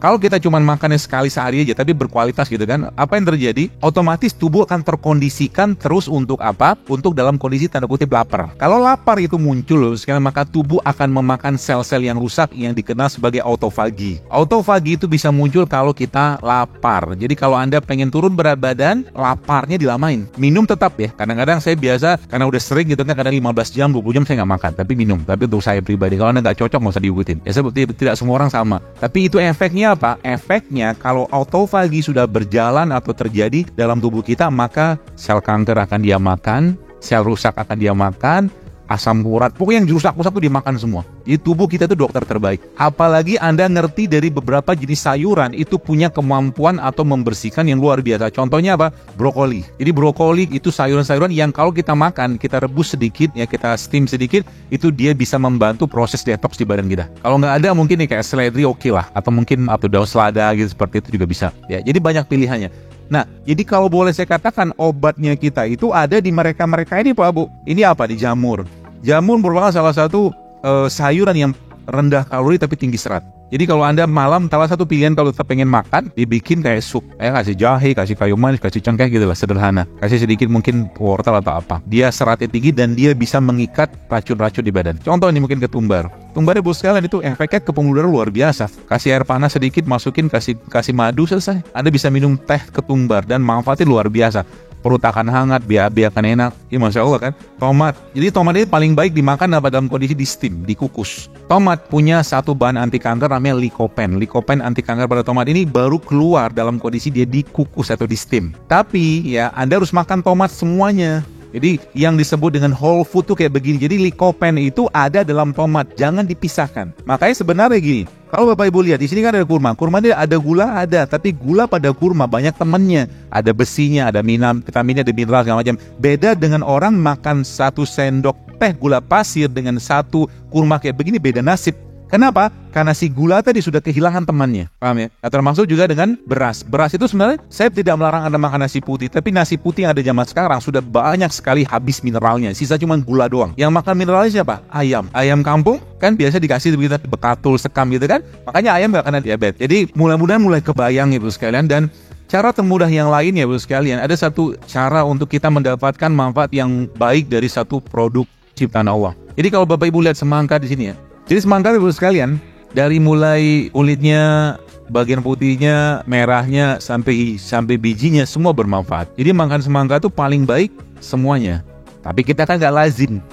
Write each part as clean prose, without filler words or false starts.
Kalau kita cuma makannya sekali sehari aja tapi berkualitas gitu kan, apa yang terjadi? Otomatis tubuh akan terkondisikan terus untuk apa? Untuk dalam kondisi tanda kutip lapar. Kalau lapar itu muncul sekarang, maka tubuh akan memakan sel-sel yang rusak yang dikenal sebagai autofagi. Autofagi itu bisa muncul kalau kita lapar. Jadi kalau Anda pengen turun berat badan, laparnya dilamain. Minum tetap ya. Kadang-kadang saya biasa karena udah sering gitu kan, kadang 15 jam, 20 jam saya nggak makan, tapi minum. Tapi untuk saya pribadi, kalau Anda nggak cocok nggak usah diikutin. Ya seperti tidak semua orang sama. Tapi itu efeknya apa? Efeknya kalau autofagi sudah berjalan atau terjadi dalam tubuh kita, maka sel kanker akan dia makan, sel rusak akan dia makan, asam urat, pokoknya yang rusak-rusak itu dimakan semua. Jadi tubuh kita itu dokter terbaik. Apalagi Anda ngerti dari beberapa jenis sayuran itu punya kemampuan atau membersihkan yang luar biasa. Contohnya apa? Brokoli. Jadi brokoli itu sayuran-sayuran yang kalau kita makan, kita rebus sedikit, ya kita steam sedikit, itu dia bisa membantu proses detox di badan kita. Kalau nggak ada mungkin nih kayak seledri oke lah, atau mungkin atau daun selada gitu, seperti itu juga bisa. Ya, jadi banyak pilihannya. Nah, jadi kalau boleh saya katakan obatnya kita itu ada di mereka-mereka ini Pak Bu. Ini apa? Di jamur. Jamur merupakan salah satu sayuran yang rendah kalori tapi tinggi serat. Jadi kalau Anda malam, salah satu pilihan kalau tetap pengen makan, dibikin kayak sup. Kasih jahe, kasih kayu manis, kasih cengkeh gitu lah, sederhana. Kasih sedikit mungkin wortel atau apa. Dia seratnya tinggi dan dia bisa mengikat racun-racun di badan. Contoh ini mungkin ketumbar. Tumbarnya bos sekalian itu efeknya ke pembuluh darah luar biasa. Kasih air panas sedikit, masukin, kasih madu, selesai. Anda bisa minum teh ketumbar dan manfaatnya luar biasa. Perut akan hangat, BAB akan enak. Ya Masya Allah kan. Tomat. Jadi tomat ini paling baik dimakan dalam kondisi di steam, dikukus. Tomat punya satu bahan anti kanker namanya lycopene. Lycopene anti kanker pada tomat ini baru keluar dalam kondisi dia dikukus atau di steam. Tapi ya Anda harus makan tomat semuanya. Jadi yang disebut dengan whole food tuh kayak begini. Jadi lycopene itu ada dalam tomat, jangan dipisahkan. Makanya sebenarnya gini, kalau Bapak Ibu lihat di sini kan ada kurma. Kurma ini ada gula, ada, tapi gula pada kurma banyak temannya. Ada besinya, ada vitaminnya, ada mineral segala macam. Beda dengan orang makan 1 sendok teh gula pasir dengan 1 kurma kayak begini, beda nasib. Kenapa? Karena si gula tadi sudah kehilangan temannya. Paham ya? Nah, termasuk juga dengan beras. Beras itu sebenarnya saya tidak melarang Anda makan nasi putih, tapi nasi putih yang ada zaman sekarang sudah banyak sekali habis mineralnya. Sisa cuma gula doang. Yang makan mineralnya siapa? Ayam. Ayam kampung kan biasa dikasih begitu bekatul, sekam gitu kan. Makanya ayam gak kena diabetes. Jadi mudah-mudahan mulai kebayang Ibu sekalian. Dan cara termudah yang lain ya Ibu sekalian, ada satu cara untuk kita mendapatkan manfaat yang baik dari satu produk ciptaan Allah. Jadi kalau Bapak Ibu lihat semangka di sini ya. Jadi semangka Ibu sekalian, dari mulai kulitnya, bagian putihnya, merahnya, sampai bijinya, semua bermanfaat. Jadi makan semangka itu paling baik semuanya. Tapi kita kan gak lazim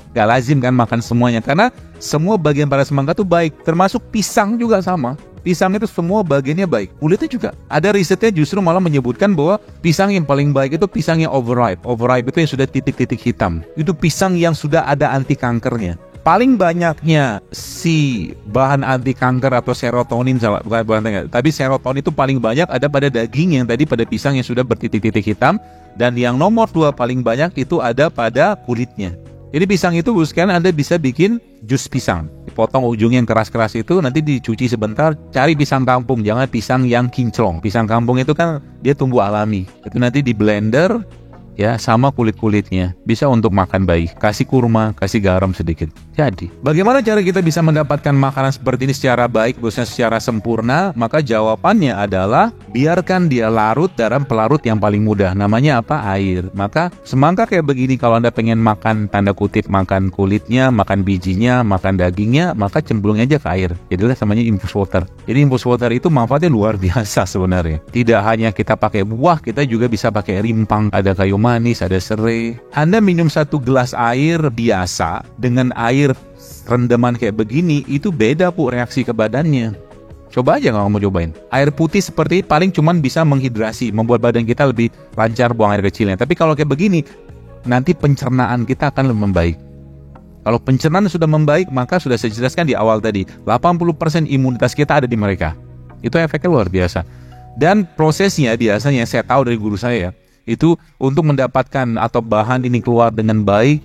kan makan semuanya. Karena semua bagian pada semangka itu baik. Termasuk pisang juga sama. Pisang itu semua bagiannya baik. Kulitnya juga. Ada risetnya justru malah menyebutkan bahwa pisang yang paling baik itu pisang yang overripe. Overripe itu yang sudah titik-titik hitam. Itu pisang yang sudah ada anti kankernya. Paling banyaknya si bahan anti kanker atau serotonin, tapi serotonin itu paling banyak ada pada daging yang tadi pada pisang yang sudah bertitik-titik hitam, dan yang nomor 2 paling banyak itu ada pada kulitnya. Jadi pisang itu sekarang Anda bisa bikin jus pisang, dipotong ujung yang keras-keras itu, nanti dicuci sebentar, cari pisang kampung, jangan pisang yang kinclong. Pisang kampung itu kan dia tumbuh alami, itu nanti di blender ya sama kulit-kulitnya, bisa untuk makan bayi. Kasih kurma, kasih garam sedikit. Jadi, bagaimana cara kita bisa mendapatkan makanan seperti ini secara baik, bosnya secara sempurna? Maka jawabannya adalah biarkan dia larut dalam pelarut yang paling mudah. Namanya apa? Air. Maka semangka kayak begini, kalau Anda pengen makan tanda kutip, makan kulitnya, makan bijinya, makan dagingnya, maka cemplung aja ke air. Jadilah namanya infused water. Jadi infused water itu manfaatnya luar biasa sebenarnya. Tidak hanya kita pakai buah, kita juga bisa pakai rimpang, ada kayu manis, ada serai. Anda minum 1 gelas air biasa dengan air rendaman kayak begini, itu beda Bu reaksi ke badannya. Coba aja kalau mau cobain. Air putih seperti ini paling cuman bisa menghidrasi, membuat badan kita lebih lancar buang air kecilnya. Tapi kalau kayak begini, nanti pencernaan kita akan lebih membaik. Kalau pencernaan sudah membaik, maka sudah saya jelaskan di awal tadi, 80% imunitas kita ada di mereka. Itu efeknya luar biasa. Dan prosesnya biasanya saya tahu dari guru saya, itu untuk mendapatkan atau bahan ini keluar dengan baik,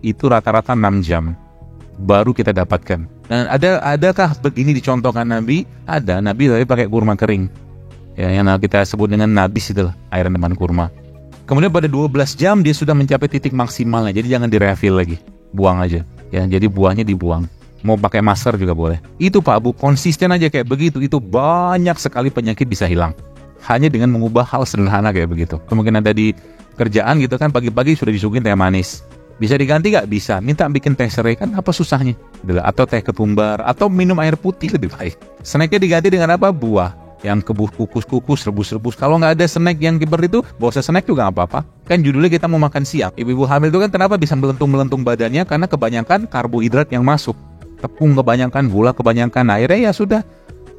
itu rata-rata 6 jam baru kita dapatkan. Dan adakah begini dicontohkan Nabi? Ada, Nabi tapi pakai kurma kering. Ya, yang kita sebut dengan nabis itulah, air rendaman kurma. Kemudian pada 12 jam dia sudah mencapai titik maksimalnya. Jadi jangan direfill lagi. Buang aja. Ya, jadi buahnya dibuang. Mau pakai masker juga boleh. Itu Pak Bu, konsisten aja kayak begitu, itu banyak sekali penyakit bisa hilang. Hanya dengan mengubah hal sederhana kayak begitu. Mungkin ada di kerjaan gitu kan, pagi-pagi sudah disuguhin teh manis. Bisa diganti gak? Bisa. Minta bikin teh serai, kan apa susahnya? Atau teh ketumbar, atau minum air putih lebih baik. Snacknya diganti dengan apa? Buah. Yang kukus-kukus, rebus-rebus. Kalau nggak ada snack yang seperti itu, gak usah snack juga nggak apa-apa. Kan judulnya kita mau makan siang. Ibu-ibu hamil itu kan kenapa bisa melentung-melentung badannya? Karena kebanyakan karbohidrat yang masuk. Tepung kebanyakan, gula kebanyakan. Akhirnya ya sudah,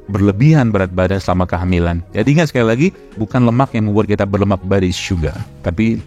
berlebihan berat badan selama kehamilan. Jadi ingat sekali lagi, bukan lemak yang membuat kita berlemak body sugar, tapi